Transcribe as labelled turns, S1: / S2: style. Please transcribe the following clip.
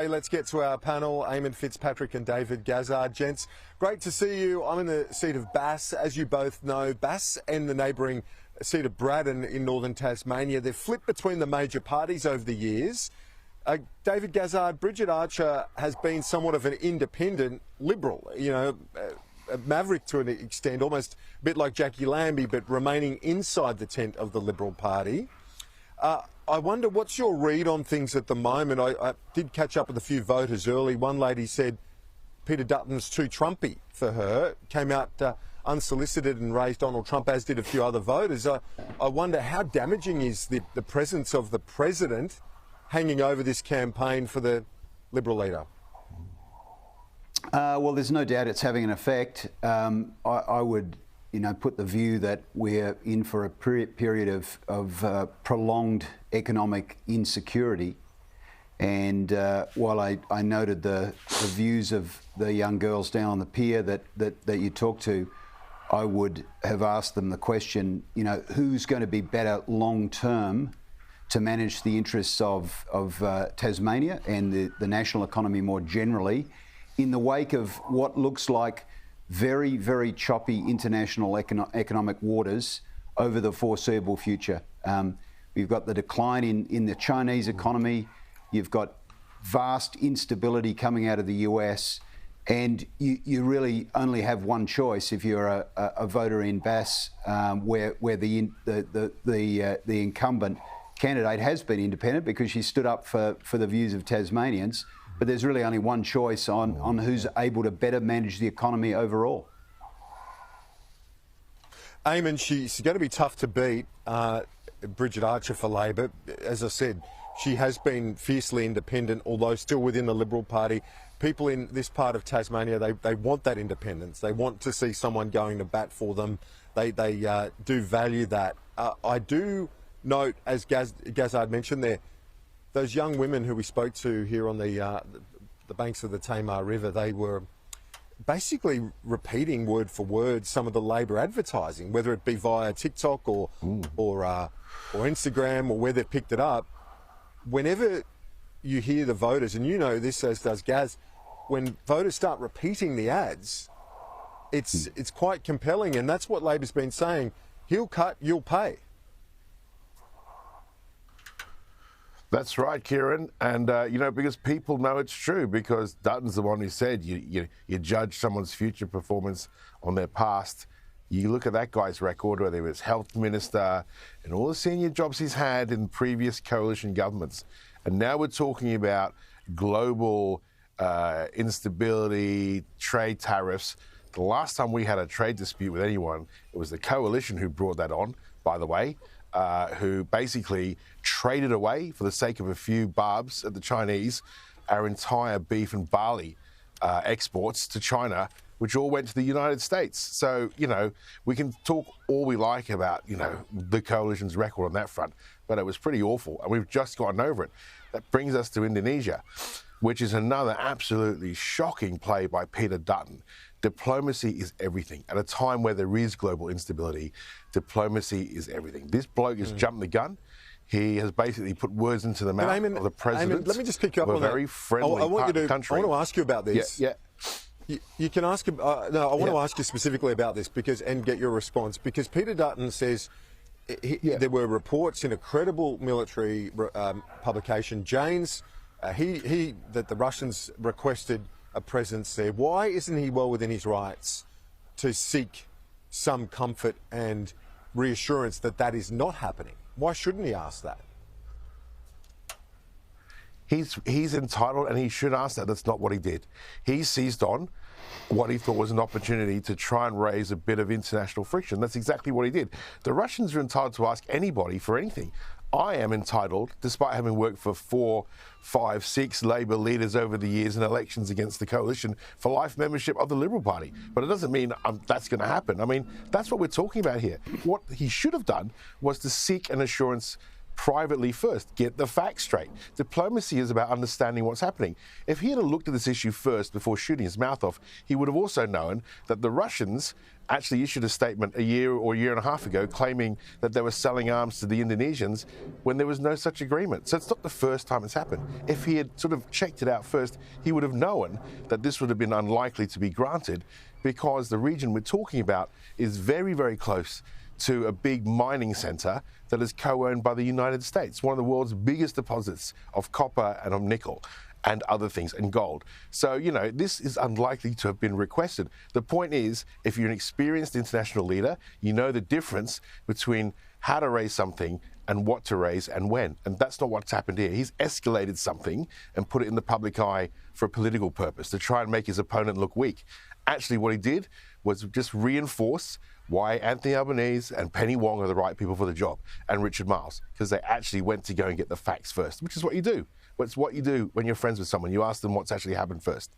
S1: Hey, let's get to our panel. Eamonn, Fitzpatrick and David Gazzard. Gents, great to see you. I'm in the seat of Bass. As you both know, Bass and the neighbouring seat of Braddon in northern Tasmania, they've flipped between the major parties over the years. David Gazzard, Bridget Archer has been somewhat of an independent Liberal, you know, a maverick to an extent, almost a bit like Jackie Lambie, but remaining inside the tent of the Liberal Party. I wonder, what's your read on things at the moment? I did catch up with a few voters early. One lady said Peter Dutton's too Trumpy for her, came out unsolicited and raised Donald Trump, as did a few other voters. I wonder how damaging is the presence of the president hanging over this campaign for the Liberal leader?
S2: Well, there's no doubt it's having an effect. I would, put the view that we're in for a period of prolonged economic insecurity. And while I noted the views of the young girls down on the pier that you talked to, I would have asked them the question, who's going to be better long term to manage the interests of Tasmania and the national economy more generally, in the wake of what looks like very, very choppy international economic waters over the foreseeable future. We've got the decline in the Chinese economy. You've got vast instability coming out of the US, and you really only have one choice if you're a voter in Bass, where the incumbent candidate has been independent because she stood up for the views of Tasmanians. But there's really only one choice on who's able to better manage the economy overall.
S1: Eamonn, she's going to be tough to beat, Bridget Archer for Labor. As I said, she has been fiercely independent, although still within the Liberal Party. People in this part of Tasmania, they want that independence. They want to see someone going to bat for them. They do value that. I do note, as Gazzard mentioned there, those young women who we spoke to here on the banks of the Tamar River, they were basically repeating word for word some of the Labor advertising, whether it be via TikTok or Instagram or where they've picked it up. Whenever you hear the voters, and you know this as does Gaz, when voters start repeating the ads, it's quite compelling, and that's what Labor's been saying. He'll cut, you'll pay.
S3: That's right, Kieran. And, because people know it's true, because Dutton's the one who said you judge someone's future performance on their past. You look at that guy's record, whether he was health minister and all the senior jobs he's had in previous coalition governments. And now we're talking about global instability, trade tariffs. The last time we had a trade dispute with anyone, it was the coalition who brought that on, by the way. Who basically traded away, for the sake of a few barbs at the Chinese, our entire beef and barley exports to China, which all went to the United States. So, we can talk all we like about, the coalition's record on that front, but it was pretty awful, and we've just gotten over it. That brings us to Indonesia, which is another absolutely shocking play by Peter Dutton. Diplomacy is everything. At a time where there is global instability, diplomacy is everything. This bloke has jumped the gun. He has basically put words into the mouth of the president.
S1: Eamonn, let me just pick you up on that.
S3: A very friendly country.
S1: I want to ask you about this.
S3: Yeah.
S1: You can ask. I want to ask you specifically about this and get your response, because Peter Dutton says there were reports in a credible military publication, Jane's, that the Russians requested a presence there. Why isn't he well within his rights to seek some comfort and reassurance that that is not happening? Why shouldn't he ask that?
S3: He's entitled, and he should ask that. That's not what he did. He seized on what he thought was an opportunity to try and raise a bit of international friction. That's exactly what he did. The Russians are entitled to ask anybody for anything. I am entitled, despite having worked for 4, 5, 6 Labor leaders over the years in elections against the coalition, for life membership of the Liberal Party. But it doesn't mean that's going to happen. I mean, that's what we're talking about here. What he should have done was to seek an assurance privately first. Get the facts straight. Diplomacy is about understanding what's happening. If he had looked at this issue first before shooting his mouth off, he would have also known that the Russians actually issued a statement a year or year and a half ago claiming that they were selling arms to the Indonesians when there was no such agreement. So it's not the first time it's happened. If he had sort of checked it out first, he would have known that this would have been unlikely to be granted, because the region we're talking about is very, very close to a big mining centre that is co-owned by the United States, one of the world's biggest deposits of copper and of nickel and other things, and gold. So, you know, this is unlikely to have been requested. The point is, if you're an experienced international leader, you know the difference between how to raise something and what to raise and when. And that's not what's happened here. He's escalated something and put it in the public eye for a political purpose, to try and make his opponent look weak. Actually, what he did was just reinforce why Anthony Albanese and Penny Wong are the right people for the job, and Richard Marles, because they actually went to go and get the facts first, which is what you do. It's what you do when you're friends with someone. You ask them what's actually happened first.